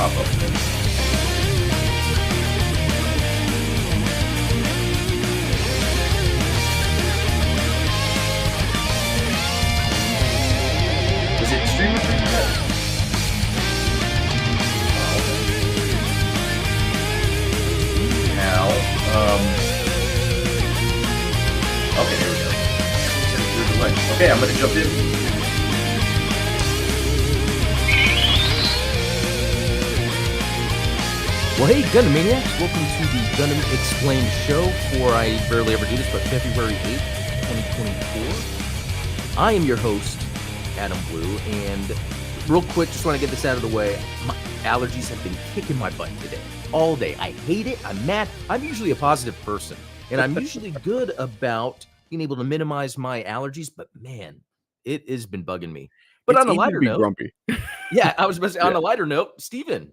pop up there. Is it streaming for you yet? Now, okay, here we go. There's a link. Okay, I'm gonna jump in. Well, hey, Gundam Maniacs, welcome to the Gundam Explained show for, I rarely ever do this, but February 8th, 2024. I am your host, Adam Blue, and real quick, just want to get this out of the way. My allergies have been kicking my butt today, all day. I hate it. I'm mad. I'm usually a positive person, and I'm usually good about being able to minimize my allergies, but man, it has been bugging me. But It's on a easy to lighter be note, grumpy. yeah, I was about to say, on Yeah. a lighter note, Steven,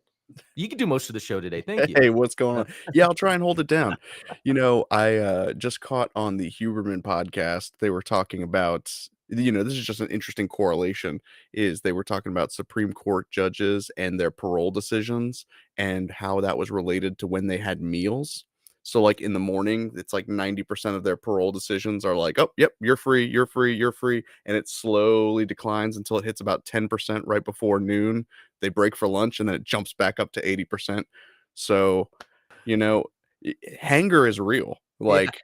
you can do most of the show today. Thank you. Hey, what's going on? Yeah, I'll try and hold it down. You know, I just caught on the Huberman podcast, they were talking about, you know, this is just an interesting correlation, is they were talking about Supreme Court judges and their parole decisions and how that was related to when they had meals. So, like, in the morning, it's like 90% of their parole decisions are like, oh, yep, you're free, you're free, you're free. And it slowly declines until it hits about 10% right before noon. They break for lunch and then it jumps back up to 80%. So, you know, hanger is real. Like,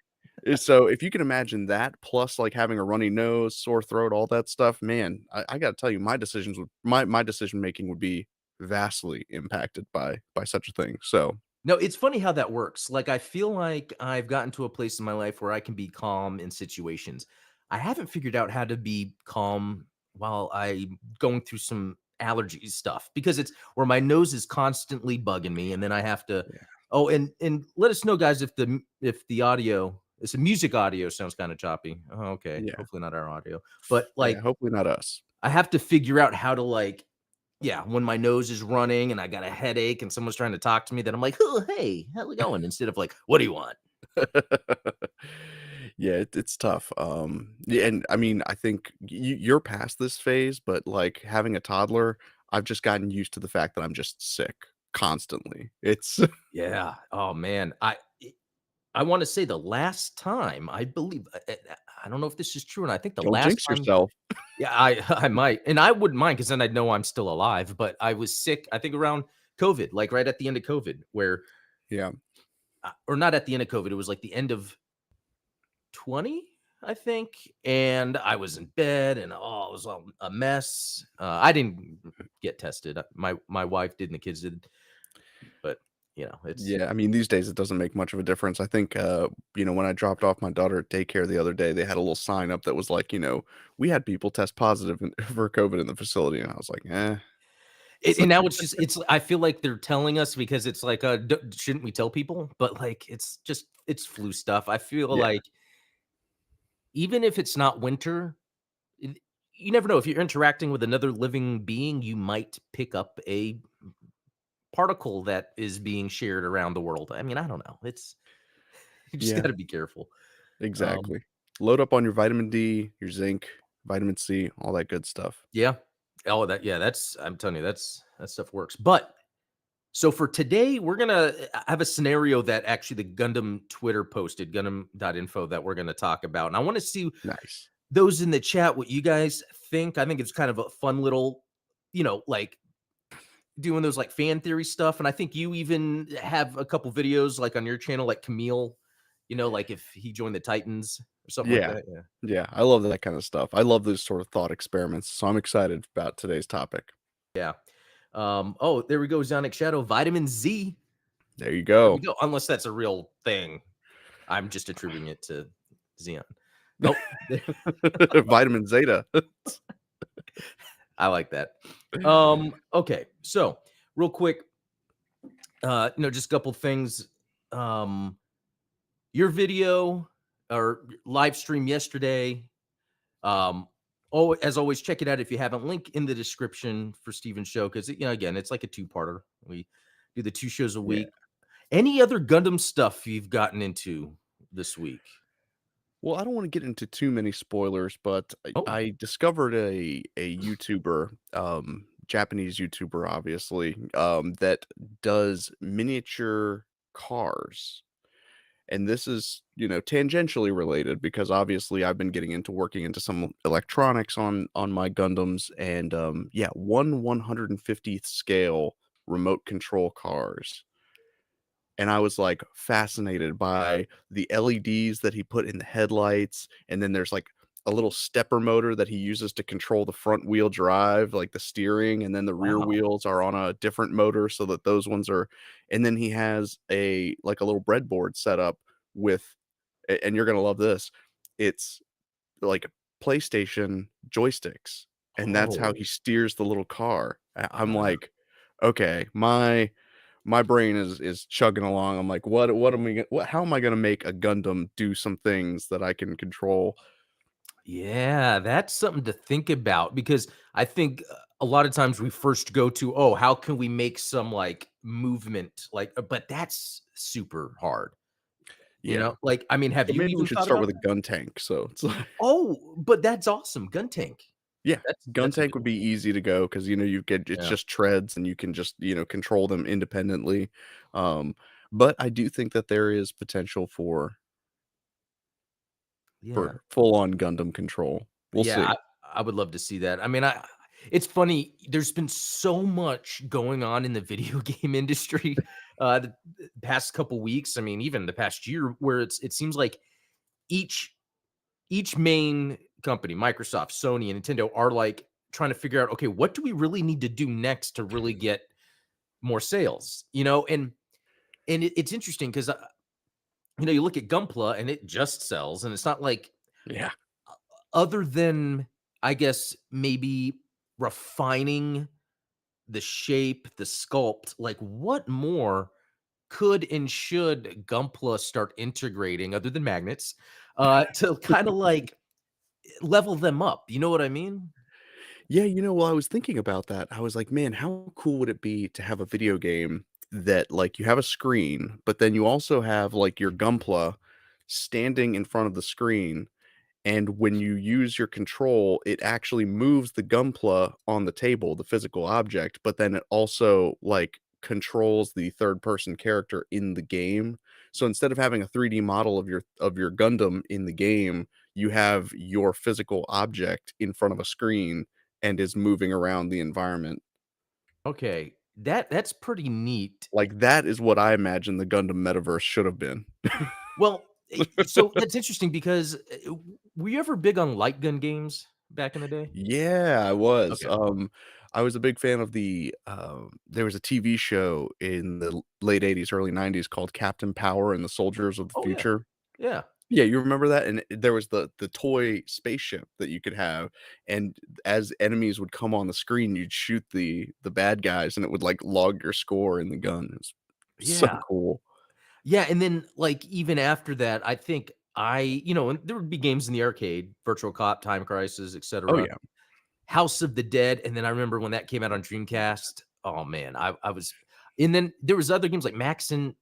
so if you can imagine that plus like having a runny nose, sore throat, all that stuff, man, I got to tell you, my decisions would my decision making would be vastly impacted by such a thing. So No, it's funny how that works. Like, I feel like I've gotten to a place in my life where I can be calm in situations. I haven't figured out how to be calm while I'm going through some allergy stuff because it's where my nose is constantly bugging me, and then I have to. yeah. Oh, and let us know, guys, if the audio, it's a music audio sounds kind of choppy. Oh, okay, Yeah. hopefully not our audio, but Yeah, like hopefully not us. I have to figure out how to like yeah, when my nose is running and I got a headache and someone's trying to talk to me, then I'm like, "Oh, hey, how's it going?" Instead of like, "What do you want?" Yeah, it's tough. Yeah, and I mean, I think you're past this phase, but like having a toddler, I've just gotten used to the fact that I'm just sick constantly. It's Yeah. Oh man, I want to say the last time I believe I don't know if this is true, and I think the don't last jinx time, yourself. yeah, I I might, and I wouldn't mind because then I'd know I'm still alive. But I was sick, I think around COVID, like right at the end of COVID, where Yeah. or not at the end of COVID, it was like the end of 20, I think, and I was in bed and oh, it was all a mess. I didn't get tested. My wife did and the kids did, but you know, it's Yeah, I mean, these days it doesn't make much of a difference. I think, you know, when I dropped off my daughter at daycare the other day, they had a little sign up that was like, you know, we had people test positive for COVID in the facility, and I was like, eh. and now it's just it's I feel like they're telling us because it's like shouldn't we tell people? But like it's just it's flu stuff. I feel Yeah, like even if it's not winter, it- you never know if you're interacting with another living being, you might pick up a particle that is being shared around the world. I mean, I don't know. It's you just got yeah, to be careful. Um, exactly. Load up on your vitamin D, your zinc, vitamin C, all that good stuff. yeah. Oh, that yeah, that's I'm telling you, that stuff works. But so for today, we're gonna have a scenario that actually the Gundam Twitter posted, Gundam.info, that we're gonna talk about. And I want to see Nice. those in the chat what you guys think. I think it's kind of a fun little, like doing those like fan theory stuff. And I think you even have a couple videos like on your channel, like Camille, like if he joined the Titans or something like Yeah, that. Yeah. yeah, I love that kind of stuff. I love those sort of thought experiments, so I'm excited about today's topic. Yeah. Oh, there we go. Zonic Shadow, Vitamin Z. There you There we go. go. Unless that's a real thing. I'm just attributing it to Xeon. Nope. Vitamin Zeta. I like that. Okay. So real quick, just a couple things. Um, your video or live stream yesterday. As always, check it out if you haven't. Link in the description for Steven's show because again, it's like a two-parter. We do the 2 shows a Yeah. week. Any other Gundam stuff you've gotten into this week? Well, I don't want to get into too many spoilers, but Oh, I discovered a YouTuber Japanese YouTuber, obviously, that does miniature cars. And this is, tangentially related because obviously I've been getting into working into some electronics on my Gundams and yeah, 1/150th scale remote control cars. And I was, like, fascinated by the LEDs that he put in the headlights, and then there's, like, a little stepper motor that he uses to control the front wheel drive, like, the steering, and then the rear Wow. wheels are on a different motor so that those ones are and then he has a little breadboard set up with and you're gonna love this, it's, like, PlayStation joysticks, and that's how Oh, he steers the little car. I'm wow. like, "Okay, my brain is chugging along. I'm like, what am I what how am I gonna make a Gundam do some things that I can control?" Yeah, that's something to think about because I think a lot of times we first go to, oh, how can we make some like movement? Like, but that's super hard. Yeah. Like, I mean, have But you maybe we even should thought start about with a that? gun tank, so it's like Oh, but that's awesome. Gun tank. yeah, gun That's a tank good would one. be easy to go because you get it's Yeah. just treads and you can just, control them independently. Um, but I do think that there is potential Yeah. for full-on Gundam control. We'll Yeah, see. I would love to see that. I mean, I it's funny, there's been so much going on in the video game industry, the past couple weeks, I mean, even the past year where it seems like each each main company, Microsoft, Sony, and Nintendo are, like, trying to figure out, "Okay, what do we really need to do next to really get more sales?" And it's interesting 'cause, you look at Gunpla and it just sells, and it's not like Yeah. other than, I guess, maybe refining the shape, the sculpt, like, what more could and should Gunpla start integrating other than magnets, to kinda, like, level them up, you know what I mean? Yeah, while I was thinking about that, I was like, "Man, how cool would it be to have a video game that, like, you have a screen, but then you also have, like, your Gunpla standing in front of the screen, and when you use your control, it actually moves the Gunpla on the table, the physical object, but then it also, like, controls the third person character in the game. So instead of having a 3D model of your Gundam in the game, you have your physical object in front of a screen and is moving around the environment. Okay, that's pretty neat. Like, that is what I imagine the Gundam metaverse should have been. Well, so that's interesting because, were you ever big on light gun games back in the day? Yeah, I was. Okay. I was a big fan of there was a TV show in the late '80s, early '90s called Captain Power and the Soldiers of the Oh, yeah. Future. Yeah. Yeah, you remember that? And there was the toy spaceship that you could have, and as enemies would come on the screen, you'd shoot the bad guys, and it would, like, log your score in the gun. It was so Yeah. cool. Yeah, and then, like, even after that, I think and there would be games in the arcade, Virtual Cop, Time Crisis, Oh, etcetera, yeah. House of the Dead, and then I remember when that came out on Dreamcast, oh, man, I was and then there was other games like Mac and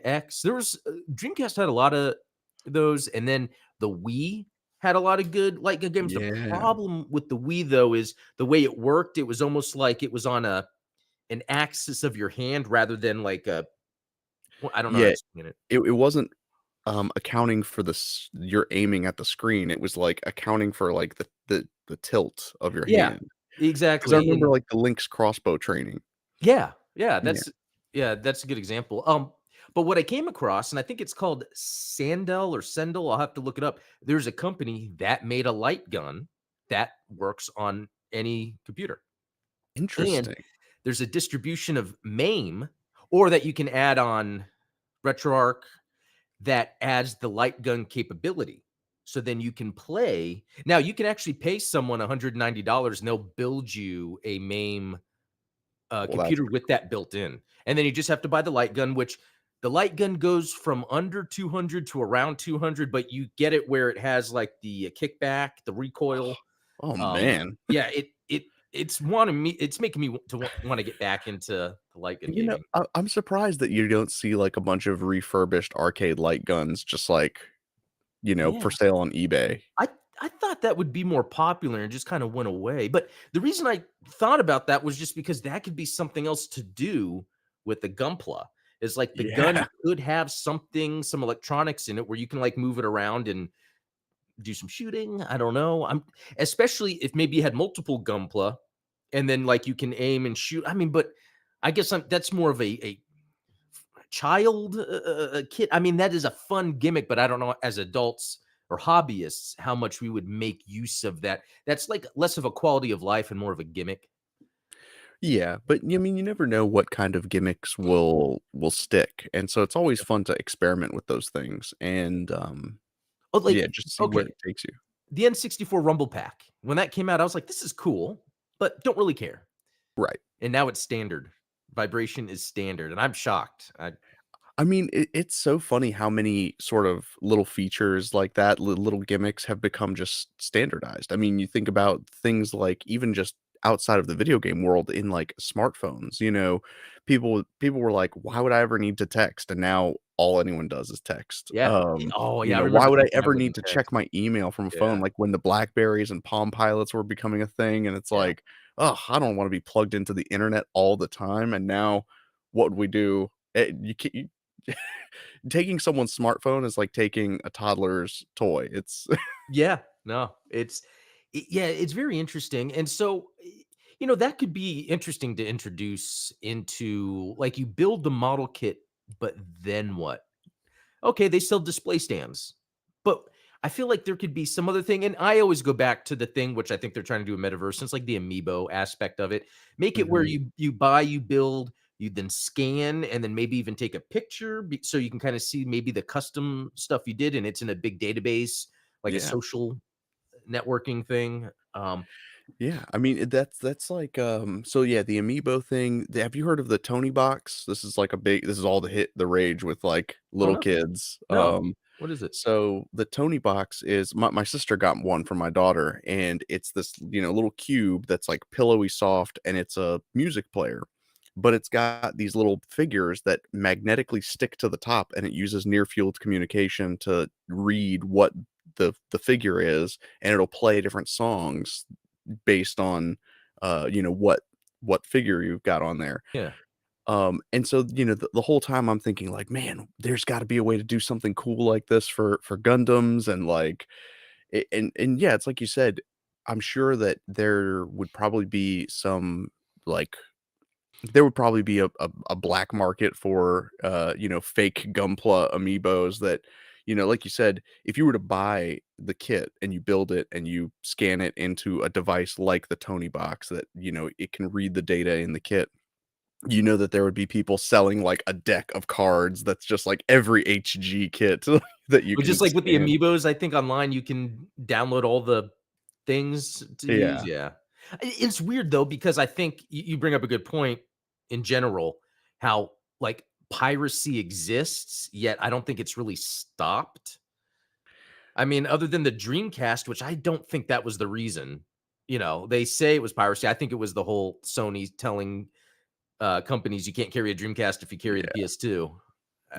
X. There was Dreamcast had a lot of those, and then the Wii had a lot of good games. The Yeah. problem with the Wii, though, is the way it worked, it was almost like it was on an axis of your hand rather than like I don't know how to Yeah, explain it. it wasn't accounting for you're aiming at the screen, it was, like, accounting for, like, the tilt of your Yeah, hand. Because I exactly, remember, and like, the Link's crossbow training. yeah, yeah, Yeah. that's a good example, but what I came across, and I think it's called Sandel, I'll have to look it up. There's a company that made a light gun that works on any computer, and Interesting. there's a distribution of MAME, or that you can add on RetroArch that adds the light gun capability. So then you can play. Now you can actually pay someone $190 and they'll build you a MAME Well, that's computer with that built in. And then you just have to buy the light gun, which the light gun goes from under 200 to around 200, but you get it where it has like the kickback, the recoil. oh, Um, man. yeah, it's making me to want to get back into the light gun gaming. I'm surprised that you don't see, like, a bunch of refurbished arcade light guns just, like, for Yeah. sale on eBay. I thought that would be more popular and just kind of went away. But the reason I thought about that was just because that could be something else to do with the Gunpla. Is like the gun Yeah. could have something, some electronics in it where you can like move it around and do some shooting. I don't know. I'm especially if maybe you had multiple Gunpla and then like you can aim and shoot. I mean, but I guess that's more of a child kid. I mean, that is a fun gimmick, but I don't know as adults or hobbyists how much we would make use of that. That's like less of a quality of life and more of a gimmick. Yeah, but I mean, you never know what kind of gimmicks will stick, and so it's always fun to experiment with those things, and Oh, like yeah, just see where okay, it takes you. the N64 Rumble Pack. When that came out, I was like, this is cool, but don't really care. Right. And now it's standard. Vibration is standard, and I'm shocked. I mean, it's so funny how many sort of little features like that, little gimmicks have become just standardized. I mean, you think about things like even just outside of the video game world in like smartphones, people were like, why would I ever need to text? And now all anyone does is text. Yeah. Oh yeah, I Why remember would I thinking I ever need wouldn't to check text. my email from a phone? Yeah, Like when the Blackberries and Palm Pilots were becoming a thing, and it's yeah. like, oh, I don't want to be plugged into the internet all the time. And now what would we do? You can't. Taking someone's smartphone is like taking a toddler's toy. It's Yeah, no, yeah, it's very interesting. And so, that could be interesting to introduce into like you build the model kit, but then what? Okay, they sell display stands. But I feel like there could be some other thing. And I always go back to the thing which I think they're trying to do in metaverse. It's like the amiibo aspect of it. Make it where Mhm. you buy, you build, you then scan, and then maybe even take a picture so you can kind of see maybe the custom stuff you did, and it's in a big database, like a Yeah. social networking thing. Yeah, I mean, that's like, so yeah, the amiibo thing, the have you heard of the Tony box? This is all the rage with, like, Oh little no, kids, no. What is it? so the Tony box is my sister got one for my daughter, and it's this, little cube that's, like, pillowy soft, and it's a music player, but it's got these little figures that magnetically stick to the top, and it uses near field communication to read what the figure is, and it'll play different songs based on, what figure you've got on there. Yeah. And so, the whole time I'm thinking like, "Man, there's gotta be a way to do something cool like this for Gundams," and, like, and yeah, it's like you said, I'm sure that like there would probably be a black market for, fake Gunpla amiibos that, like you said, if you were to buy the kit and you build it and you scan it into a device like the Tony box that, it can read the data in the kit, that there would be people selling like a deck of cards that's just like every HG kit that you But can just like with the scan. amiibos, I think online you can download all the things to use. Yeah. Yeah. It's weird though, because I think you bring up a good point in general, how like piracy exists, yet I don't think it's really stopped. I mean, other than the Dreamcast, which I don't think that was the reason. They say it was piracy. I think it was the whole Sony telling companies you can't carry a Dreamcast if you carry the Yeah. PS2.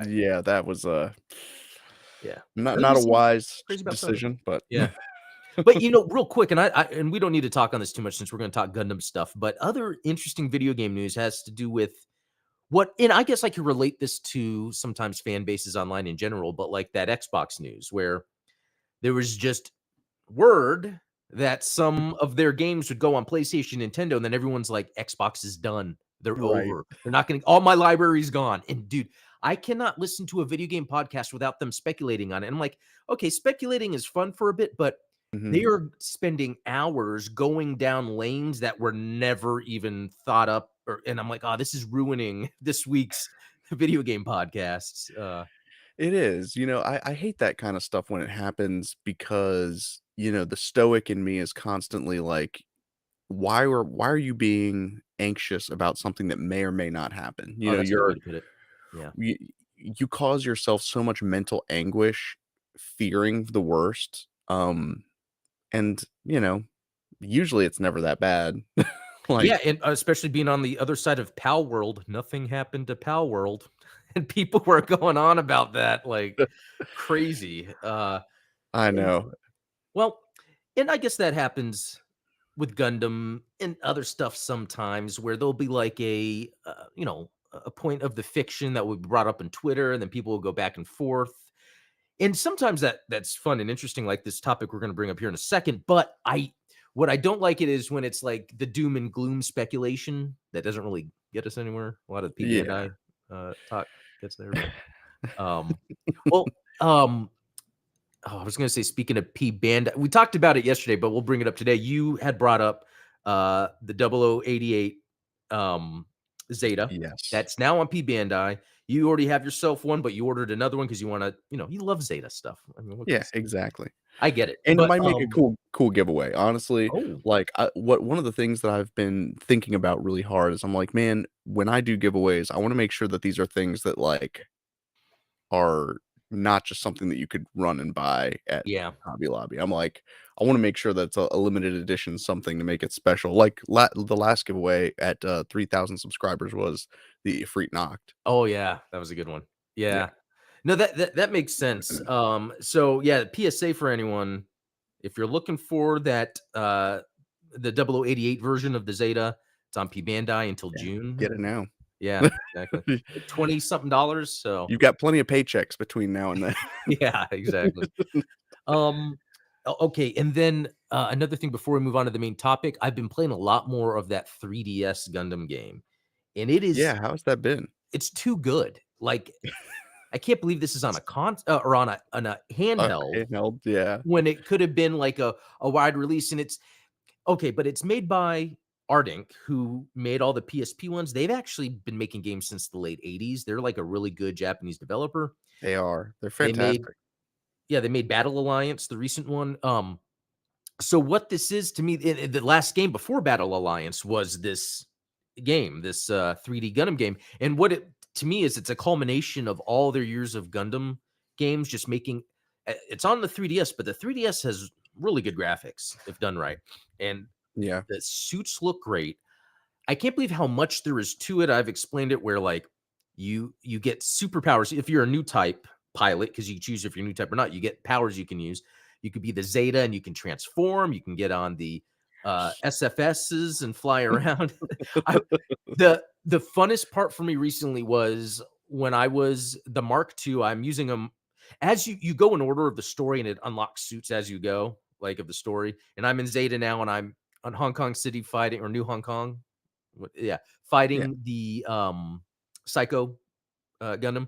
Yeah, that was, Yeah. not Let me not a see. wise Crazy about Sony. decision, but Yeah. But real quick, and and we don't need to talk on this too much since we're going to talk Gundam stuff. But other interesting video game news has to do with and I guess I could relate this to sometimes fan bases online in general, but like that Xbox news where there was just word that some of their games would go on PlayStation, Nintendo, and then everyone's like, Xbox is done. They're Right. over. They're not going to, all my library's gone. And dude, I cannot listen to a video game podcast without them speculating on it. And I'm like, okay, speculating is fun for a bit, but they Mhm. are spending hours going down lanes that were never even thought up. And I'm like, oh, this is ruining this week's video game podcasts. It is, I hate that kinda stuff when it happens because, the stoic in me is constantly like, why are you being anxious about something that may or may not happen? Oh, that's a good way to put it. Yeah. You you cause yourself so much mental anguish fearing the worst, and, usually it's never that bad. Yeah, Like and especially being on the other side of Pal World, nothing happened to Pal World, and people were going on about that like crazy. I And know. well, And I guess that happens with Gundam and other stuff sometimes where there'll be like a point of the fiction that will be brought up in Twitter, and then people will go back and forth. And sometimes that's fun and interesting, like this topic we're going to bring up here in a second. But what I don't like it is when it's like the doom and gloom speculation that doesn't really get us anywhere. A lot of the P Yeah. Bandai talk gets there, but um, well, um, oh, I was going to say, speaking of P Bandai, we talked about it yesterday, but we'll bring it up today. You had brought up the 0088 Zeta Yes. that's now on P Bandai. You already have yourself one, but you ordered another one because you want to, you love Zeta stuff. I mean, what can Yeah, you say? exactly. I get it. And it But might make a cool giveaway. Honestly, oh like, one of the things that I've been thinking about really hard is I'm like, "Man, when I do giveaways, I wanna make sure that these are things that, like, are not just something that you could run and buy at yeah. Hobby Lobby." I'm like, I wanna make sure that it's a limited edition something to make it special. Like, the last giveaway at, 3,000 subscribers was the Ifrit Noct. Oh yeah, that was a good one. Yeah. Yeah. No, that makes sense. So yeah, PSA for anyone, if you're looking for that the 0088 version of the Zeta, it's on P Bandai until Yeah, June. get it now. Yeah, exactly. 20 something dollars. So You've got plenty of paychecks between now and then. yeah, exactly. Okay, and then another thing before we move on to the main topic, I've been playing a lot more of that 3DS Gundam game, and Yeah, how's that been? it's too good. Like I can't believe this is on a or on a handheld Handheld, yeah. when it could have been like a wide release. And it's okay, but it's made by Ardink, who made all the PSP ones. They've actually been making games since the late 80s. They're like a really good Japanese developer. They are. They're They made fantastic. yeah, they made Battle Alliance, the recent one. So what this is to me, the last game before Battle Alliance was this game, this 3D Gundam game. And what it to me is it's a culmination of all their years of Gundam games, just making it's on the 3DS, but the 3DS has really good graphics if done right. And Yeah. the suits look great. I can't believe how much there is to it. I've explained it where like you get superpowers if you're a new type pilot because you choose if you're new type or not. You get powers you can use. You could be the Zeta and you can transform. You can get on the SFSs and fly around. I, the funnest part for me recently was when I was the Mark II. I'm using them as you go in order of the story, and it unlocks suits as you go, like of the story. And I'm in Zeta now, and I'm on Hong Kong City fighting or New Hong Kong. Yeah, Yeah. fighting the Psycho Gundam,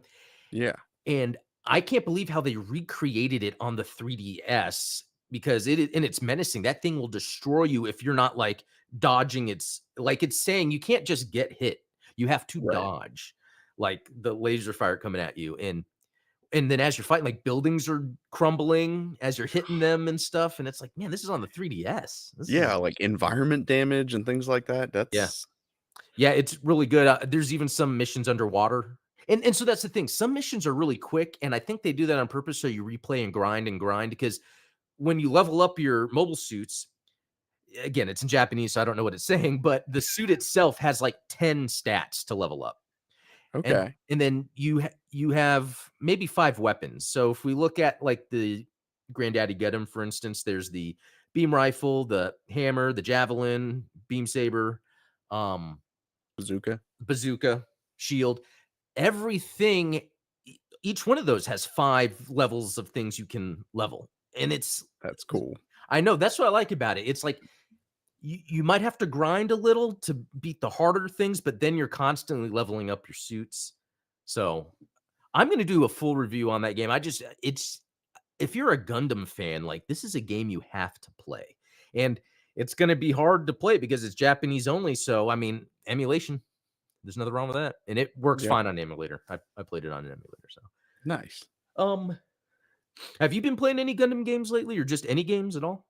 Yeah. and I can't believe how they recreated it on the 3DS because and it's menacing. That thing will destroy you if you're not like dodging. It's like it's saying you can't just get hit. You have to Right. dodge like the laser fire coming at you. And then as you're fighting, like buildings are crumbling as you're hitting them and stuff. And it's like, man, this is on the 3DS. This Yeah, is like environment damage and things like that. yeah. That's Yeah, it's really good. There's even some missions underwater. And so that's the thing. Some missions are really quick, and I think they do that on purpose so you replay and grind because when you level up your mobile suits, again, it's in Japanese, so I don't know what it's saying, but the suit itself has like 10 stats to level up. okay. And then you have maybe 5 weapons. So if we look at like the Granddaddy Gundam, for instance, there's the beam rifle, the hammer, the javelin, beam saber, um, Bazooka. bazooka, shield, everything. Each one of those has 5 levels of things you can level. And That's cool. I know that's what I like about it. It's like you might have to grind a little to beat the harder things, but then you're constantly leveling up your suits. So I'm going to do a full review on that game. It's if you're a Gundam fan, like this is a game you have to play. And it's going to be hard to play because it's Japanese only. So, I mean, emulation, there's nothing wrong with that. And it works Yeah. fine on emulator. I played it on an emulator. So, Nice. um, have you been playing any Gundam games lately or just any games at all?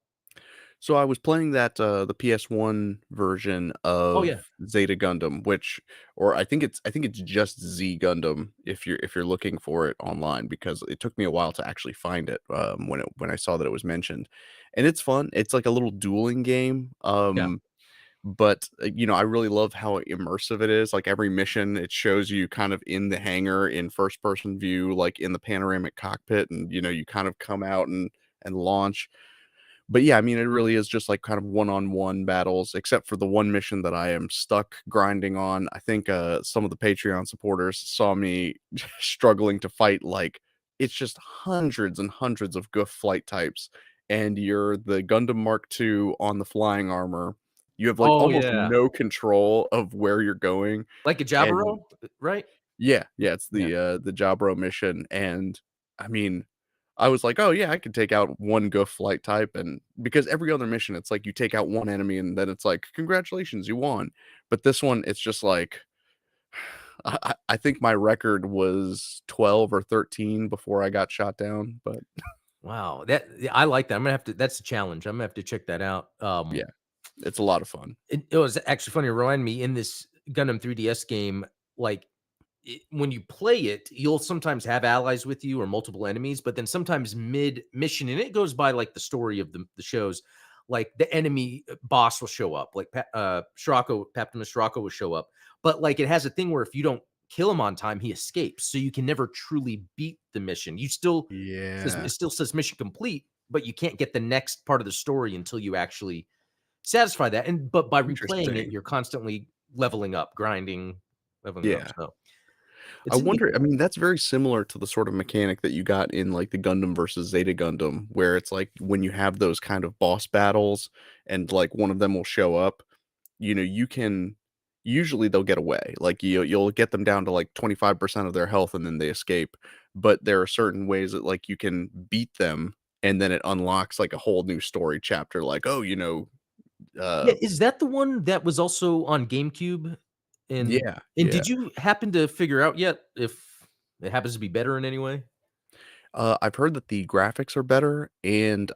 So I was playing that the PS1 version Oh, yeah. of Zeta Gundam, which or I think it's just Z Gundam if you're looking for it online because it took me a while to actually find it when I saw that it was mentioned. And it's fun. It's like a little dueling game. Yeah. But I really love how immersive it is. Like every mission, it shows you kind of in the hangar in first person view, like in the panoramic cockpit, and you kind of come out and launch. But yeah, I mean, it really is just like kind of one-on-one battles, except for the one mission that I am stuck grinding on. I think some of the Patreon supporters saw me struggling to fight like it's just hundreds and hundreds of Goof flight types, and you're the Gundam Mark II on the flying armor. You have like Oh, almost yeah. no control of where you're going, Like a and Jaburo, right? yeah, it's Yeah. the Jabro mission, and I mean, I was like, "Oh, yeah, I could take out one Goof flight type," and because every other mission, it's like you take out one enemy and then it's like, "Congratulations, you won." But this one, it's just like I think my record was 12 or 13 before I got shot down, but Wow, that yeah, I like that. I'm gonna have to that's a challenge. I'm gonna have to check that out. yeah, it's a lot of fun. It was actually funny, remind me in this Gundam 3DS game, like, when you play it, you'll sometimes have allies with you or multiple enemies, but then sometimes mid mission, and it goes by like the story of the shows, like the enemy boss will show up, like Shirako, Paptimus Shirako will show up, but like it has a thing where if you don't kill him on time, he escapes, so you can never truly beat the mission. You still it Yeah, still says mission complete, but you can't get the next part of the story until you actually satisfy that. And but by replaying it, interesting. you're constantly leveling up, grinding, leveling up. Yeah. So I it's a neat wonder, I game. mean, that's very similar to the sort of mechanic that you got in like the Gundam versus Zeta Gundam, where it's like when you have those kind of boss battles and like one of them will show up, you can usually they'll get away. Like you'll get them down to like 25% of their health and then they escape. But there are certain ways that like you can beat them and then it unlocks like a whole new story chapter, like, oh, Yeah, uh is that the one that was also on GameCube? yeah, And yeah. did you happen to figure out yet if it happens to be better in any way? I've heard that the graphics are better and,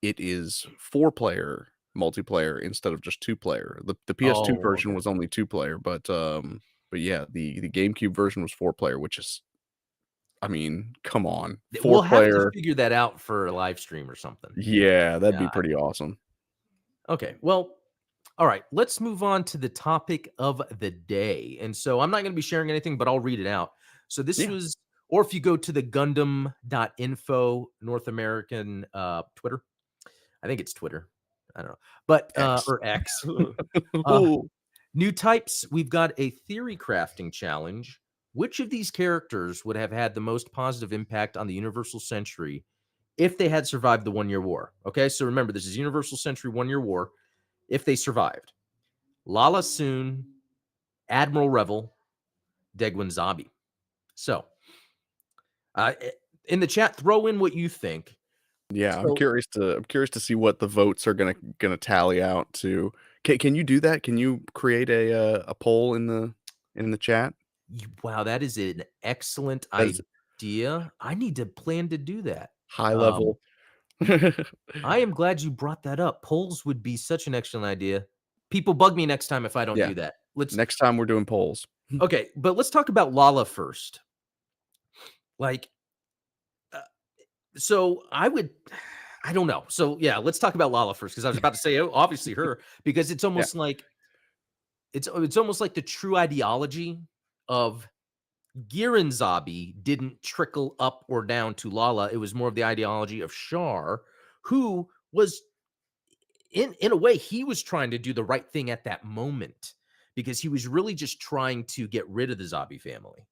it is 4-player multiplayer instead of just 2-player. The PS2 Oh, version okay. was only 2-player, but yeah, the GameCube version was 4-player, which is I mean, come on, We'll have to 4-player. figure that out for a live stream or something. Yeah, that'd be Yeah. pretty awesome. Okay. Well, all right. Let's move on to the topic of the day. And so I'm not going to be sharing anything, but I'll read it out. So this Yeah, was, or if you go to the Gundam.info North American Twitter, I think it's Twitter. I don't know, but X. or X. uh, New types. We've got a theory crafting challenge. Which of these characters would have had the most positive impact on the Universal Century if they had survived the 1 Year War? Okay, so remember, this is Universal Century 1 Year War. If they survived, Lala Soon, Admiral Revel, Degwin Zabi. So, uh, in the chat, throw in what you think. Yeah, So, I'm curious to see what the votes are gonna tally out to. Can you do that? Can you create a poll in the chat? wow, that is an excellent That is idea. I need to plan to do that. high Um, level. I am glad you brought that up. Polls would be such an excellent idea. People bug me next time if I don't Yeah, do that. Let's next time we're doing polls. okay, but let's talk about Lala first. Like, uh, so I would, I don't know. So yeah, let's talk about Lala first because I was about to say, oh, obviously her, because it's Yeah, almost like it's almost like the true ideology of Giranzabi didn't trickle up or down to Lala. It was more of the ideology of Shar, who was in a way, he was trying to do the right thing at that moment because he was really just trying to get rid of the Zabi family.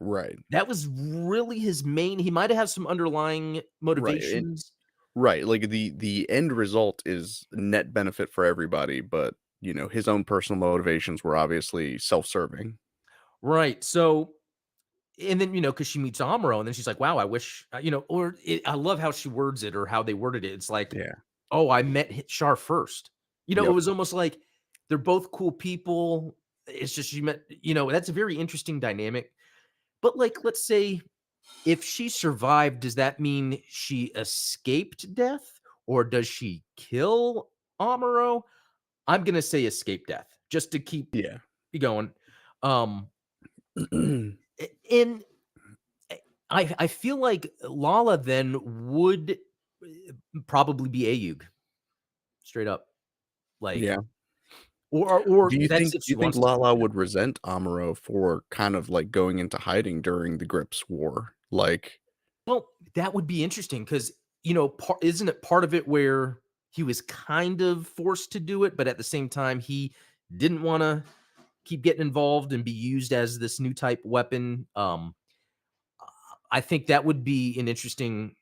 right, That was really his main. He might have had some underlying right, motivations. right, like, the end result is net benefit for everybody, but, his own personal motivations were obviously self-serving. Right. So, and then, because she meets Amuro, and then she's like, wow, I wish, I love how she words it or how they worded it. It's like, Yeah, oh, I met Shar first. It yep, was almost like they're both cool people. It's just you met, that's a very interesting dynamic. But like, let's say if she survived, does that mean she escaped death or does she kill Amuro? I'm gonna say escape death just to keep yeah. you going. Um, in I feel like Lala then would probably be Ayug straight up, like, Yeah. or that's if Do you she think wants to be. Lala Yeah. would resent Amuro for kind of, like, going into hiding during the Grips War? Like Well, that would be interesting because isn't it part of it where? he was kind of forced to do it, but at the same time, he didn't want to keep getting involved and be used as this new type weapon. I think that would be an interesting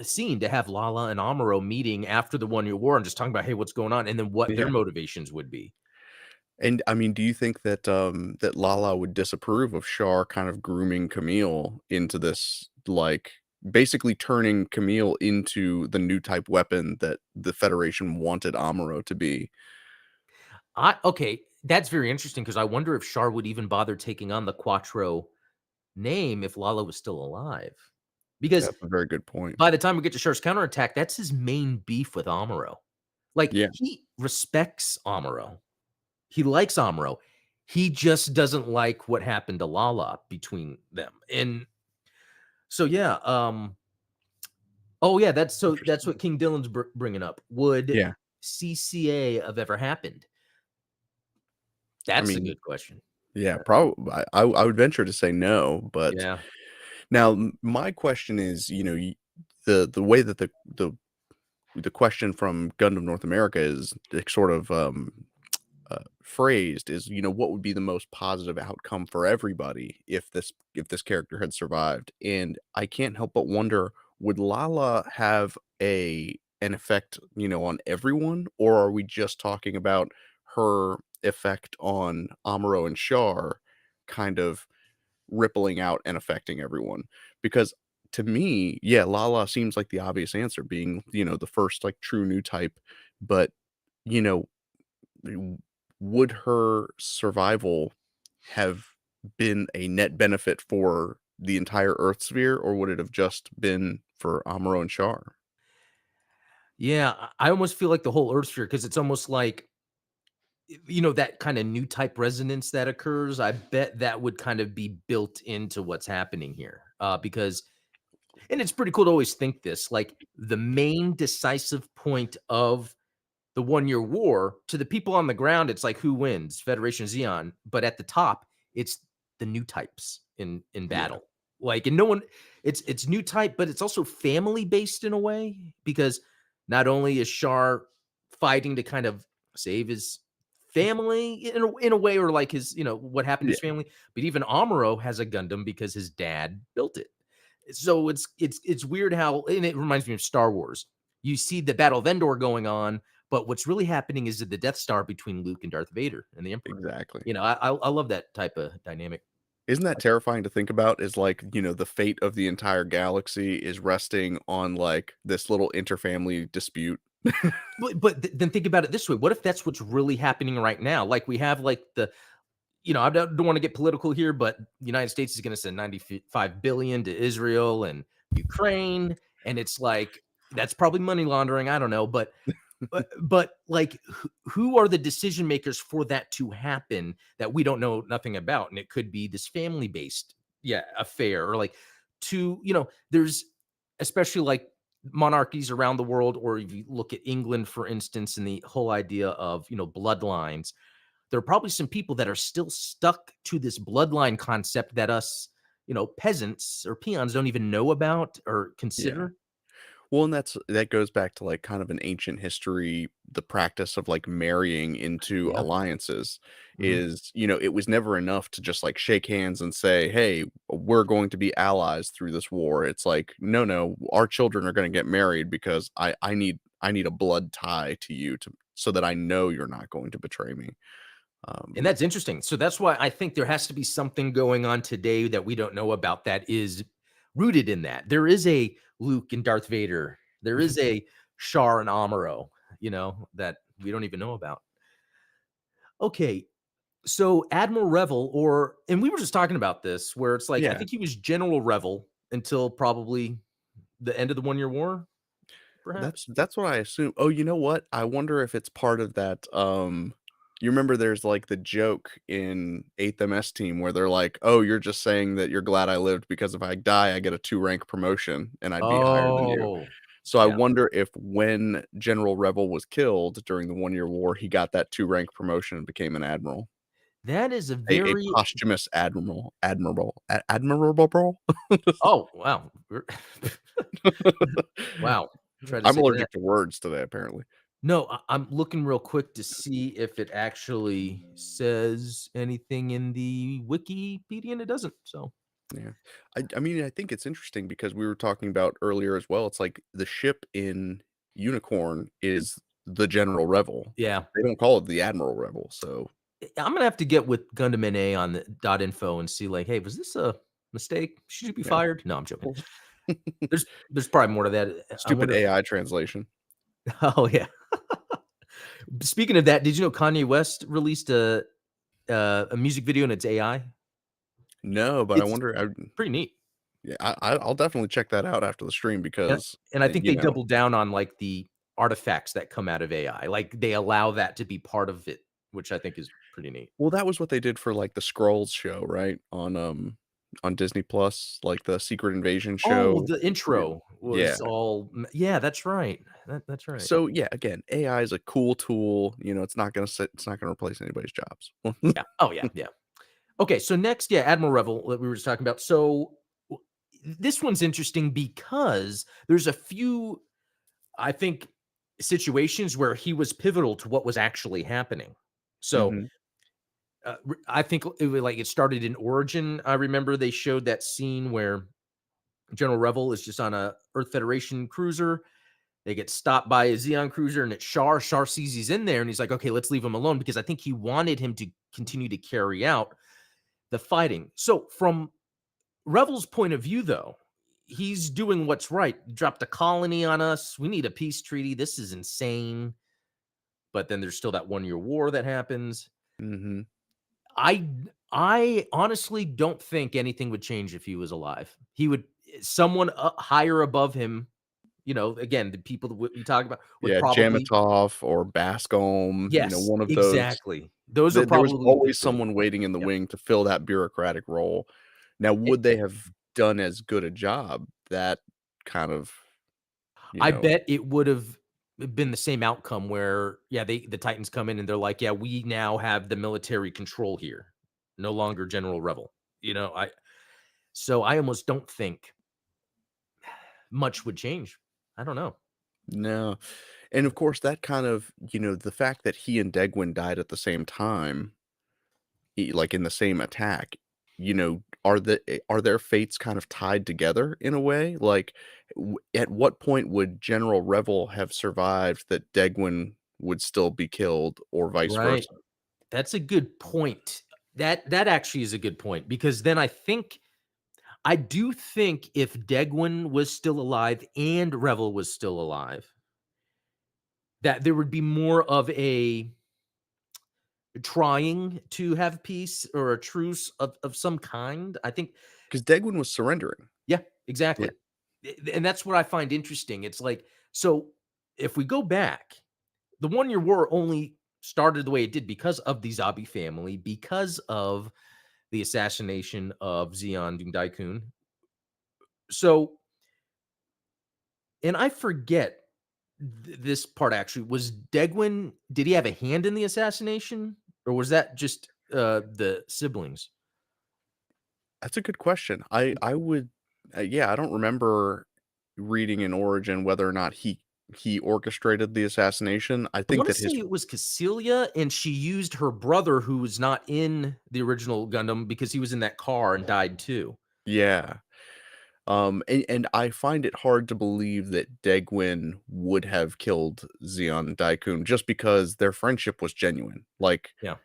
scene to have Lala and Amuro meeting after the 1 Year War and just talking about, hey, what's going on, and then what their Yeah. motivations would be. And I mean, do you think that that Lala would disapprove of Char kind of grooming Camille into this, like basically turning Camille into the new type weapon that the Federation wanted Amuro to be? Okay, that's very interesting because I wonder if Char would even bother taking on the Quattro name if Lala was still alive. Because That's a very good point. by the time we get to Char's counterattack, that's his main beef with Amuro. Like, Yeah, he respects Amuro. He likes Amuro. He just doesn't like what happened to Lala between them. And so, yeah, oh yeah, that's interesting. what King Dylan's bringing up. Would Yeah, CCA have ever happened? I That's a mean, good question. yeah, probably. I would venture to say no, but Yeah. now my question is, the way that the question from Gundam North America is like, sort of phrased is, what would be the most positive outcome for everybody if this character had survived? And I can't help but wonder, would Lala have an effect, on everyone, or are we just talking about her effect on Amuro and Char kind of rippling out and affecting everyone? Because to me, yeah, Lala seems like the obvious answer, being, the first like true new type, but you know w- would her survival have been a net benefit for the entire Earth sphere, or would it have just been for Amuro and Char? Yeah, I almost feel like the whole Earth sphere because it's almost like that kind of new type resonance that occurs. I bet that would kind of be built into what's happening here. Because and it's pretty cool to always think this, like the main decisive point of the 1 Year War, to the people on the ground, it's like who wins, Federation Xeon, but at the top, it's the new types in Yeah, battle. Like, and no one, it's new type, but it's also family based in a way because not only is Shar fighting to kind of save his family in a way, or like his, what happened to yeah, his family, but even Amuro has a Gundam because his dad built it. So it's weird how, and it reminds me of Star Wars. You see the Battle of Endor going on, but what's really happening is the Death Star between Luke and Darth Vader and the Emperor. exactly. I love that type of dynamic. Isn't that terrifying to think about? Is like, the fate of the entire galaxy is resting on like this little interfamily dispute. But then think about it this way: what if that's what's really happening right now? Like we have like I don't want to get political here, but the United States is going to send 95 billion to Israel and Ukraine, and it's like that's probably money laundering. I don't know, but like who are the decision makers for that to happen that we don't know nothing about? And it could be this family based affair, or like there's especially like monarchies around the world, or if you look at England for instance, and the whole idea of bloodlines, there are probably some people that are still stuck to this bloodline concept that us peasants or peons don't even know about or Yeah. consider. Well, and that goes back to, like, kind of an ancient history, the practice of, like, marrying into Yeah. alliances Mhm. is, it was never enough to just, like, shake hands and say, "Hey, we're going to be allies through this war." It's like, "No, no, our children are gonna get married because I need a blood tie to you to so that I know you're not going to betray me." And Um, that's interesting. So that's why I think there has to be something going on today that we don't know about that is rooted in that. There is a Luke and Darth Vader. There is a Shar and Amuro, that we don't even know about. Okay. So Admiral Revel, and we were just talking about this, where it's like, I yeah. think he was General Revel until probably the end of the 1 Year War, That's perhaps. that's what I assume. Oh, you know what? I wonder if it's part of that, you remember there's, like, the joke in 8th MS Team where they're like, "Oh, you're just saying that you're glad I lived because if I die, I get a 2 rank promotion and I'd be higher than you." Oh, So I yeah. wonder if when General Revel was killed during the 1 Year War, he got that 2 rank promotion and became an admiral. That is a A very, posthumous admirable? oh, wow. Wow. Try to I'm say that. allergic to words today, apparently. No, I'm looking real quick to see if it actually says anything in the Wikipedia, and it doesn't. So Yeah. I mean, I think it's interesting because we were talking about earlier as well, it's like the ship in Unicorn is the General Revel. yeah, They don't call it the Admiral Revel, so I'm gonna have to get with Gundam NA on the .info and see like, hey, was this a mistake? Should you be yeah. fired? No, I'm joking. There's probably more to that. I Stupid wonder if AI translation. oh yeah. Speaking of that, did you know Kanye West released a music video and it's AI? No, but I It's wonder pretty neat. yeah, I'll definitely check that out after the stream And because, and I think you they know. doubled down on, like, the artifacts that come out of AI, like, they allow that to be part of it, which I think is pretty neat. Well, that was what they did for, like, the Skrulls show, right? On Disney Plus, like, the Secret Invasion Oh, show. the Yeah. intro Yeah. was all m yeah, that's right. That's right. So, yeah, again, AI is a cool tool, it's not gonna replace anybody's jobs. Yeah. Oh, yeah, yeah. Okay, so next, yeah, Admiral Revel that we were just talking about. So, w this one's interesting because there's a few, I think, situations where he was pivotal to what was actually happening. So, Mhm. I think it was like it started in Origin. I remember they showed that scene where General Revel is just on a Earth Federation cruiser. They get stopped by a Xeon cruiser, and it's Shar. Shar sees he's in there, and he's like, "Okay, let's leave him alone," because I think he wanted him to continue to carry out the fighting. So, from Revel's point of view, though, he's doing what's right. Dropped a colony on us. We need a peace treaty. This is insane. But then there's still that 1 year war that happens. Mhm. I I honestly don't think anything would change if he was alive. He would someone higher above him, again, the people that we talk about would Yeah, probably Jamatov or Bascom, yes, one of those. exactly. Those are There was probably the always people. someone waiting in the Yep. wing to fill that bureaucratic role. Now, It would they have done as good a job? That kind of, you I know bet it would have been the same outcome where, yeah, the Titans come in and they're like, "Yeah, we now have the military control here. No longer General Rebel." I almost don't think much would change. I don't know. no. And of course, that kind of, the fact that he and Degwin died at the same time, like in the same attack, are their fates kind of tied together in a way? Like, at what point would General Revel have survived that Degwin would still be killed, or vice Right. versa? That's a good point. That actually is a good point because then I do think if Degwin was still alive and Revel was still alive, that there would be more of a trying to have peace or a truce of some kind. I think Because Degwin was surrendering. yeah, Yeah. exactly. And that's what I find interesting. It's like, so if we go back, the 1 year war only started the way it did because of the Zabi family, because of the assassination of Zeon Daikun. So, and I forget this part actually. Was Degwin, did he have a hand in the assassination or was that just the siblings? That's a good question. I would yeah, I don't remember reading in Origin whether or not he orchestrated the assassination. I I think want to that say his it was Cassilia, and she used her brother who was not in the original Gundam because he was in that car and died too. yeah. And I find it hard to believe that Degwin would have killed Zeon Daikun just because their friendship was genuine. Like, Yeah.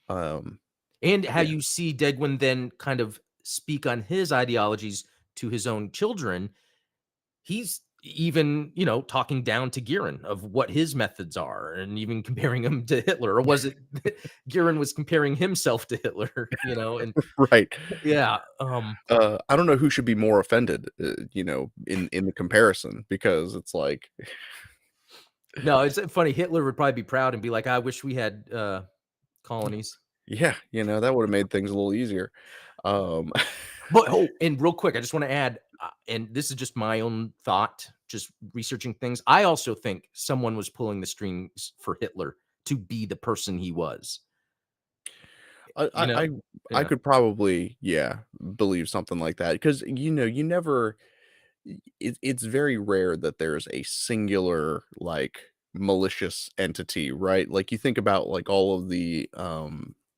um, And how yeah, you see Degwin then kind of speak on his ideologies to his own children. He's even, talking down to Giran of what his methods are and even comparing him to Hitler. Or was it Giran was comparing himself to Hitler, and right. yeah, I don't know who should be more offended, in the comparison because it's like, no, it's funny. Hitler would probably be proud and be like, I wish we had colonies. yeah, that would have made things a little easier. Um, But and real quick, I just want to add, and this is just my own thought, just researching things. I also think someone was pulling the strings for Hitler to be the person he was. I You I know? I I Yeah. could probably, yeah, believe something like that because you never it's very rare that there's a singular, like, malicious entity, right? Like you think about like all of the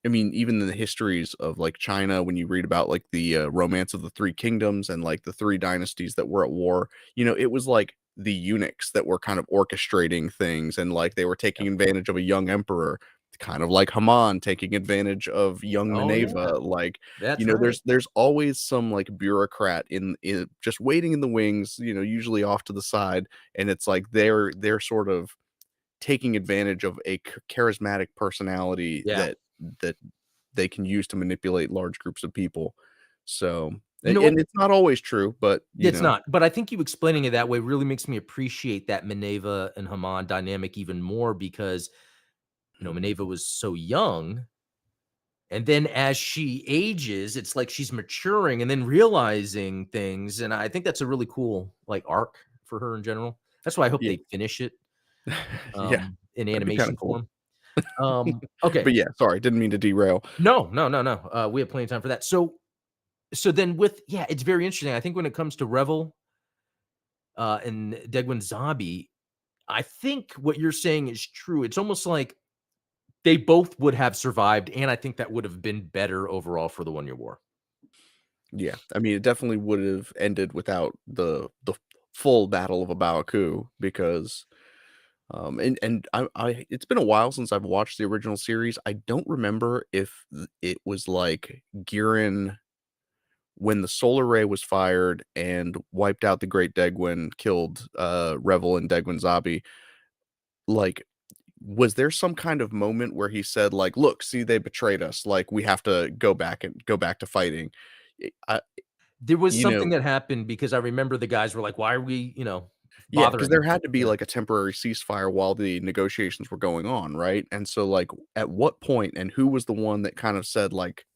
I mean, even in the histories of like China, when you read about like the romance of the three kingdoms and like the three dynasties that were at war, it was like the eunuchs that were kind of orchestrating things, and like they were taking Yep. advantage of a young emperor, kind of like Haman taking advantage of young Oh yeah, Minerva. Like, that's right. there's always some like bureaucrat in just waiting in the wings, usually off to the side, and it's like they're sort of taking advantage of a charismatic personality Yeah. that they can use to manipulate large groups of people. So, You know what? and it's not always true, but It's not, but I think you explaining it that way really makes me appreciate that Minerva and Haman dynamic even more because, Minerva was so young, and then as she ages, it's like she's maturing and then realizing things, and I think that's a really cool, like, arc for her in general. That's why I hope yeah, they finish it, yeah, in that'd be kind of animation cool. form. Okay. But yeah, sorry, didn't mean to derail. No, no, no, no, we have plenty of time for that. So then with yeah, it's very interesting. I think when it comes to Revel, and Degwin Zabi, I think what you're saying is true. It's almost like they both would have survived, and I think that would have been better overall for the One Year War. Yeah, I mean, it definitely would have ended without the full Battle of Abaku because and I it's been a while since I've watched the original series. I don't remember if it was like Girin when the solar ray was fired and wiped out the Great Degwin, killed Revel and Degwin Zabi. Like, was there some kind of moment where he said, like, "Look, see, they betrayed us. Like, we have to go back to fighting." I, There was you something know, that happened because I remember the guys were like, "Why are we, Yeah, because bothering there him?" had to be, Yeah. like, a temporary ceasefire while the negotiations were going on, right? And so, like, at what point and who was the one that kind of said, like,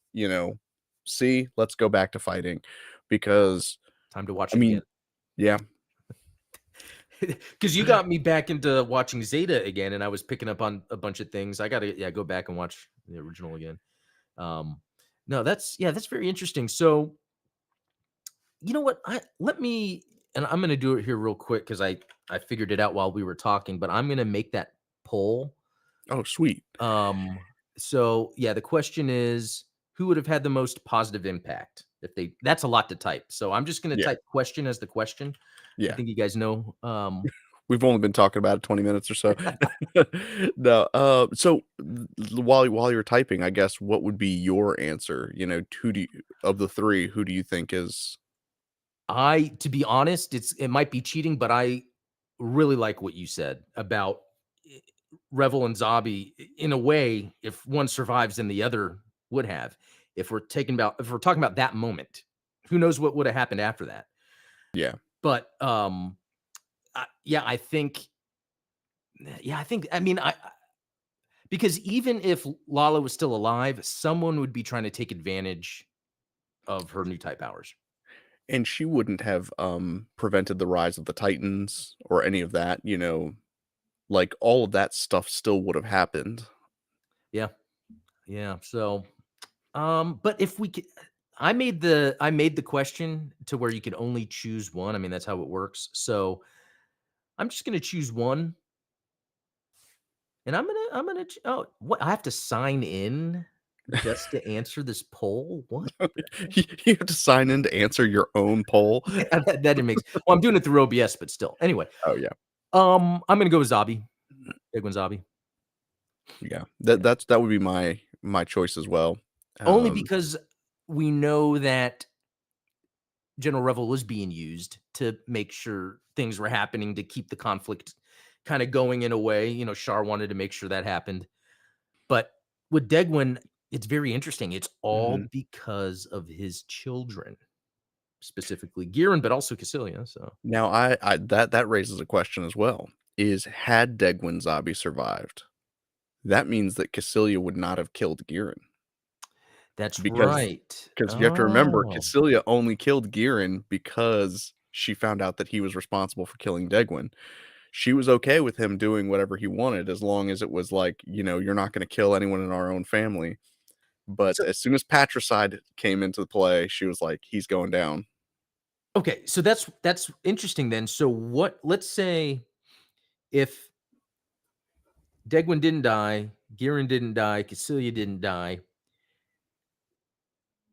"See, let's go back to fighting," because, Time to watch I it mean again. yeah. Because you got me back into watching Zeta again, and I was picking up on a bunch of things. I gotta, yeah, go back and watch the original again. Um, no, that's very interesting. So, you know what? Let me, and I'm gonna do it here real quick because I figured it out while we were talking, but I'm gonna make that poll. Oh, sweet. Um, so yeah, the question is, who would have had the most positive impact if they? That's a lot to type. So I'm just gonna Yeah, type question as the question. I yeah. think you guys know. We've only been talking about it 20 minutes or so. No, so while you're typing, I guess, what would be your answer? Who do you of the 3, who do you think is To be honest, it might be cheating, but I really like what you said about eh, Revel and Zabi. In a way, if one survives, then the other would have. If we're talking about that moment, who knows what would have happened after that? Yeah, But yeah, I think. I mean, because even if Lala was still alive, someone would be trying to take advantage of her new type powers. and she wouldn't have, prevented the rise of the Titans or any of that, like, all of that stuff still would have happened. Yeah, yeah. So but if we could I made the question to where you could only choose one. I mean, that's how it works. So I'm just gonna choose one, and oh, what, I have to sign in just to answer this poll? What the heck? You have to sign in to answer your own poll. Yeah, that didn't make well, I'm doing it through OBS, but still. Anyway, Oh, yeah. I'm gonna go with Zabi. Big one Zabi. Yeah. Yeah. That would be my choice as well. Only Um, because we know that General Revel was being used to make sure things were happening to keep the conflict kind of going in a way. Shar wanted to make sure that happened. But with Degwin, it's very interesting. It's all mhm. because of his children, specifically Girin, but also Cassilia. So Now I that raises a question as well, is had Degwin Zabi survived, that means that Cassilia would not have killed Girin that's because right. you have to remember Oh, Cassilia only killed Girin because she found out that he was responsible for killing Degwin. She was okay with him doing whatever he wanted as long as it was like, "You're not gonna kill anyone in our own family." But so as soon as patricide came into play, she was like, "He's going down." okay, so that's interesting then. So what? Let's say if Degwin didn't die. Giran didn't die. Cassilia didn't die.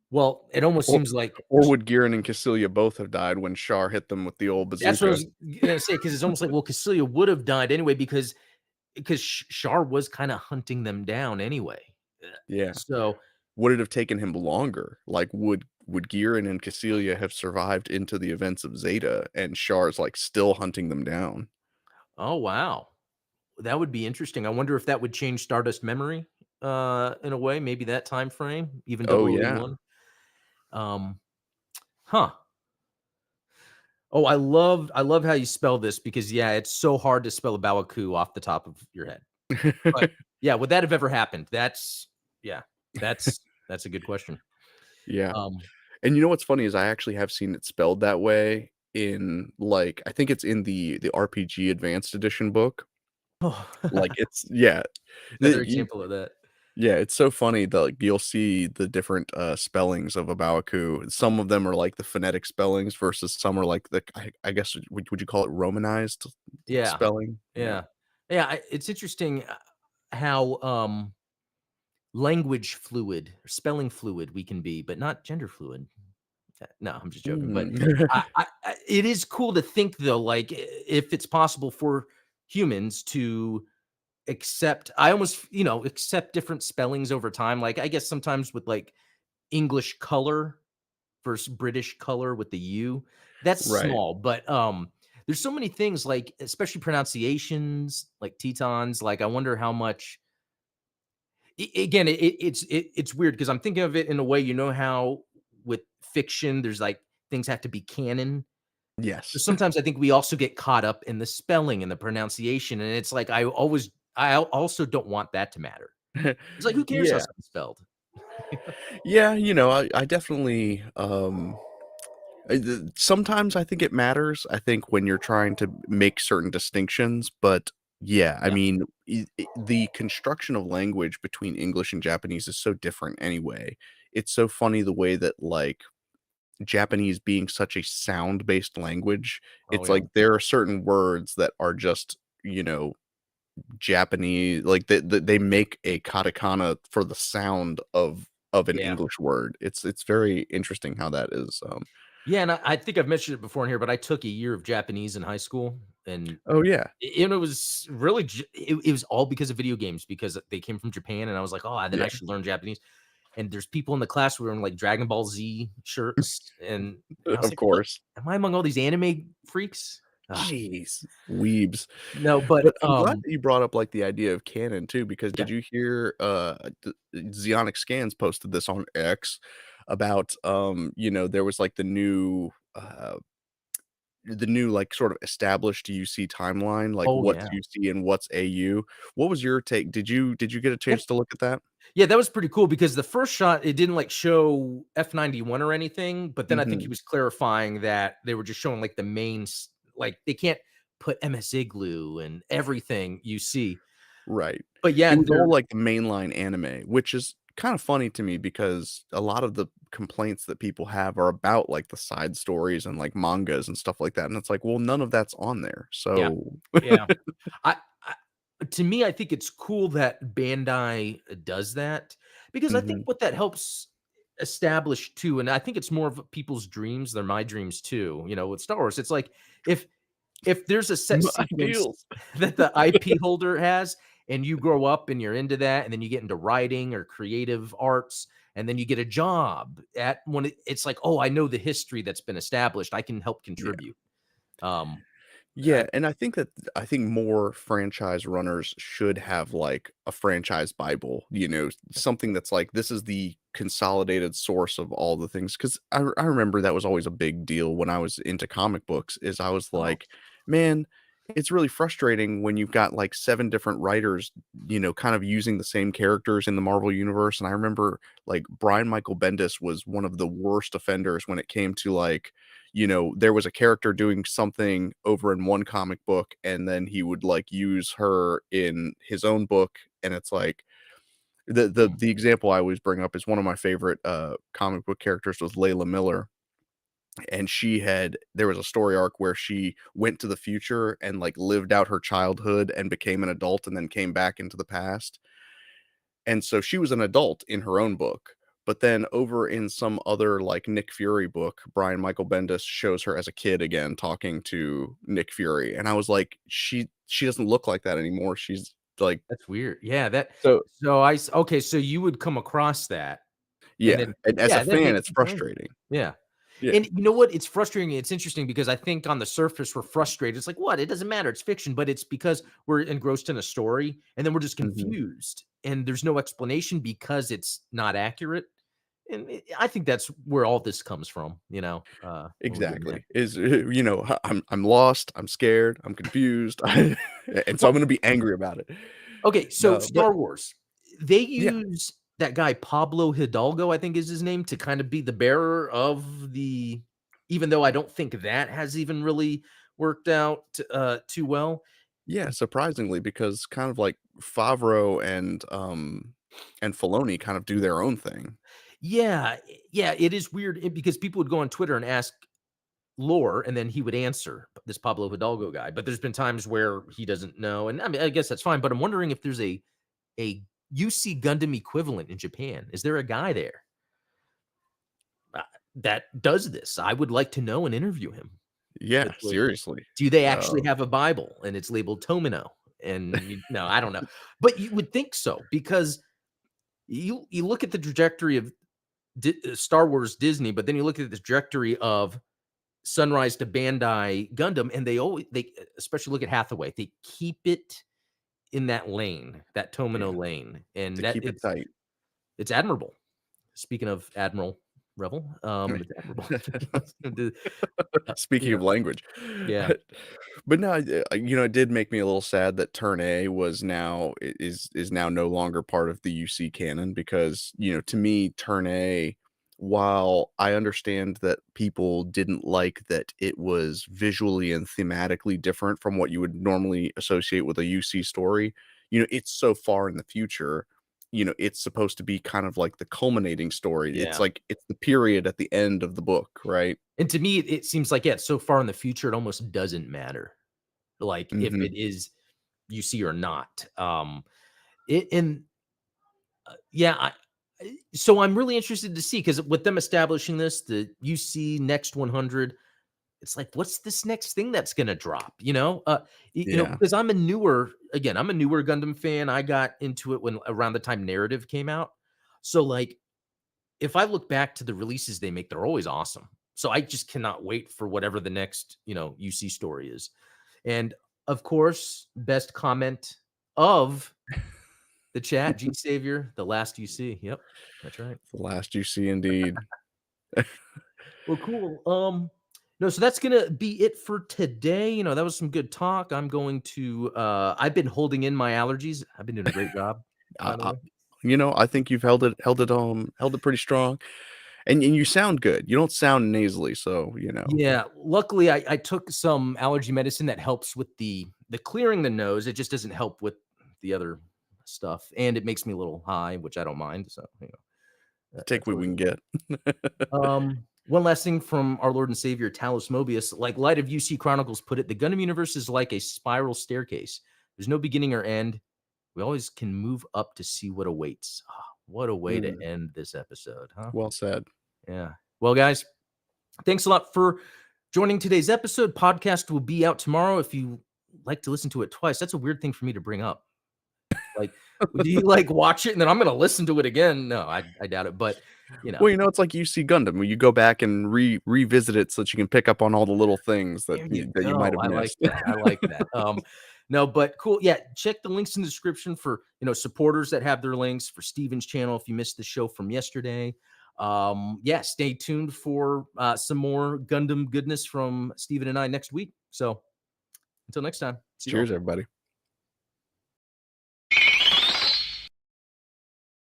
Well, it almost Or seems like or would Giran and Cassilia both have died when Char hit them with the old that's what I bazooka? was gonna say, because it's almost like, well, Cassilia would have died anyway because Char was kind of hunting them down anyway. Yeah. So, Would it have taken him longer? Like, would Giran and Cassilia have survived into the events of Zeta and Char's, like, still hunting them down? oh wow, that would be interesting. I wonder if that would change Stardust memory in a way, maybe that time frame, even Oh, double A yeah. one. Um, huh. Oh, I love how you spell this because yeah, it's so hard to spell Bawaku off the top of your head. But yeah, would that have ever happened? Yeah, that's that's a good question. Yeah. Um, And you know what's funny is I actually have seen it spelled that way in, like I think it's in the RPG Advanced Edition book. oh, Like, it's yeah. another The you example of that. Yeah, it's so funny that, like, you'll see the different, spellings of a Baoku. Some of them are, like, the phonetic spellings versus some are, like, I guess, would you call it romanized Yeah, spelling? Yeah. yeah, yeah. It's interesting how language fluid, or spelling fluid we can be, but not gender fluid. No, I'm just joking. But Mm. it is cool to think though, like if it's possible for humans to accept, I almost accept different spellings over time. Like I guess sometimes with like English color versus British color with the U, that's Right. small, but there's so many things like especially pronunciations, like Tetons. Like I wonder how much. Again, it's weird because I'm thinking of it in a way. You know how with fiction, there's like things have to be canon. Yes. But sometimes I think we also get caught up in the spelling and the pronunciation, and it's like I also don't want that to matter. It's like who cares how Yeah. something's spelled? Yeah, I definitely, sometimes I think it matters. I think when you're trying to make certain distinctions, but yeah, I Yeah. mean, the construction of language between English and Japanese is so different anyway. It's so funny the way that like Japanese being such a sound-based language, Oh it's yeah. like there are certain words that are just, Japanese, like they make a katakana for the sound of an Yeah. English word. It's very interesting how that is. Yeah, and I think I've mentioned it before in here, but I took a year of Japanese in high school, and Oh yeah, it was really it was all because of video games because they came from Japan, and I was like, oh, then yeah, I should learn Japanese. And there's people in the class wearing like Dragon Ball Z shirts, and I was of like, "What? course. Am I among all these anime freaks?" Ah, Jeez, weebs. no, but But I'm glad that you brought up, like, the idea of canon too, because yeah. did you hear, Zionic Scans posted this on X about, there was, like, the new, like, sort of established UC timeline, like, Oh what's yeah. UC and what's AU. What was your take? Did you get a Yeah, chance to look at that? yeah, that was pretty cool because the first shot, it didn't like show F91 or anything, but then I think he Mhm. was clarifying that they were just showing like the main, like they can't put MS Igloo and everything you see. Right. But It yeah, was all, they're like, the mainline anime, which is kind of funny to me because a lot of the complaints that people have are about, like, the side stories and, like, mangas and stuff like that, and it's like, well, none of that's on there, yeah, so yeah. To me, I think it's cool that Bandai does that because I think Mhm. what that helps establish too, and I think it's more of people's dreams, they're my dreams too, with Star Wars. It's like if there's a set My sequence deals. that the IP holder has and you grow up and you're into that and then you get into writing or creative arts and then you get a job at one it's like, "Oh, I know the history that's been established. I can help Yeah. contribute." Um, Yeah, I and I think more franchise runners should have, like, a franchise bible, something that's like, this is the consolidated source of all the things. Because I remember that was always a big deal when I was into comic books, is I was oh, like, "Man, it's really frustrating when you've got, like, 7 different writers, kind of using the same characters in the Marvel universe," and I remember, like, Brian Michael Bendis was one of the worst offenders when it came to, like, there was a character doing something over in one comic book, and then he would like use her in his own book. And it's like the example I always bring up is one of my favorite comic book characters was Layla Miller. and there was a story arc where she went to the future and, like, lived out her childhood and became an adult and then came back into the past, and so she was an adult in her own book, but then over in some other, like, Nick Fury book, Brian Michael Bendis shows her as a kid again talking to Nick Fury, and I was like, "She doesn't look like that anymore." She's like That's weird. Yeah, that so so I s okay, so you would come across that, and yeah, then and as a yeah, that fan, makes it's sense. frustrating. Yeah. Yeah. And you know what? It's frustrating. It's interesting because I think on the surface we're frustrated. It's like, what? It doesn't matter. It's fiction, but it's because we're engrossed in a story and then we're just Mhm. confused and there's no explanation because it's not accurate. And I think that's where all this comes from, when we're getting that. Exactly. I'm lost, I'm scared, I'm confused, and so I'm Well, gonna be angry about it. okay, so No, but Star Wars, they yeah. use that guy Pablo Hidalgo, I think is his name, to kind of be the bearer of the, even though I don't think that has even really worked out too well. Yeah, surprisingly, because kind of like Favreau and Filoni kind of do their own thing. Yeah, yeah, it is weird because people would go on Twitter and ask lore, and then he would answer, this Pablo Hidalgo guy. But there's been times where he doesn't know, and I mean, I guess that's fine. But I'm wondering if there's a UC Gundam equivalent in Japan. Is there a guy there uh, that does this? I would like to know and interview him. Yeah, It's like, seriously. do they actually Um, have a Bible and it's labeled Tomino? And no, I don't know, but you would think so because you look at the trajectory of Star Wars Disney, but then you look at the trajectory of Sunrise to Bandai Gundam, and they especially look at Hathaway. They keep it in that lane, that Tomino yeah, lane, and to that keep it tight. it's admirable. Speaking of Admiral Revel, it's admirable. The, Speaking of language. yeah, But no, it did make me a little sad that Turn A was now is now no longer part of the UC canon because, to me, Turn A, while I understand that people didn't like that it was visually and thematically different from what you would normally associate with a UC story, it's so far in the future. It's supposed to be kind of like the culminating story. It's yeah. like it's the period at the end of the book, right? And to me, it seems like, yeah, it's so far in the future, it almost doesn't matter, like, if Mhm. it is UC or not. It and yeah, so I'm really interested to see because with them establishing this, the UC Next 100, it's like, what's this next thing that's gonna drop? Yeah. Because I'm a newer Gundam fan. I got into it when around the time Narrative came out. So like, if I look back to the releases they make, they're always awesome. So I just cannot wait for whatever the next, UC story is. And of course, best comment of the chat, G Savior, the last UC. Yep, that's right. The last you see indeed. Well, cool. No, so that's gonna be it for today. That was some good talk. I'm going to I've been holding in my allergies. I've been doing a great job, I by the I way. I think you've held it pretty strong, and you sound good. You don't sound nasally, so, Yeah, luckily I took some allergy medicine that helps with the clearing the nose. It just doesn't help with the other stuff, and it makes me a little high, which I don't mind. So take that's what we always can good. get. One last thing from our Lord and Savior Talos Mobius, like Light of UC Chronicles put it, the Gundam universe is like a spiral staircase. There's no beginning or end. We always can move up to see what awaits. Ah, what a way to Mm, end this episode, huh? well said. Yeah. Well, guys, thanks a lot for joining today's episode. Podcast will be out tomorrow. If you like to listen to it twice, that's a weird thing for me to bring up. Like, do you like watch it and then I'm going to listen to it again? No, I doubt it. But Well, it's like you see Gundam, where you go back and revisit it so that you can pick up on all the little things that there you you might go. have I like missed. that. I like that. No, but cool. Yeah, check the links in the description for supporters that have their links for Steven's channel. If you missed the show from yesterday, yeah, stay tuned for some more Gundam goodness from Steven and I next week. So until next time, see you all. Cheers, everybody.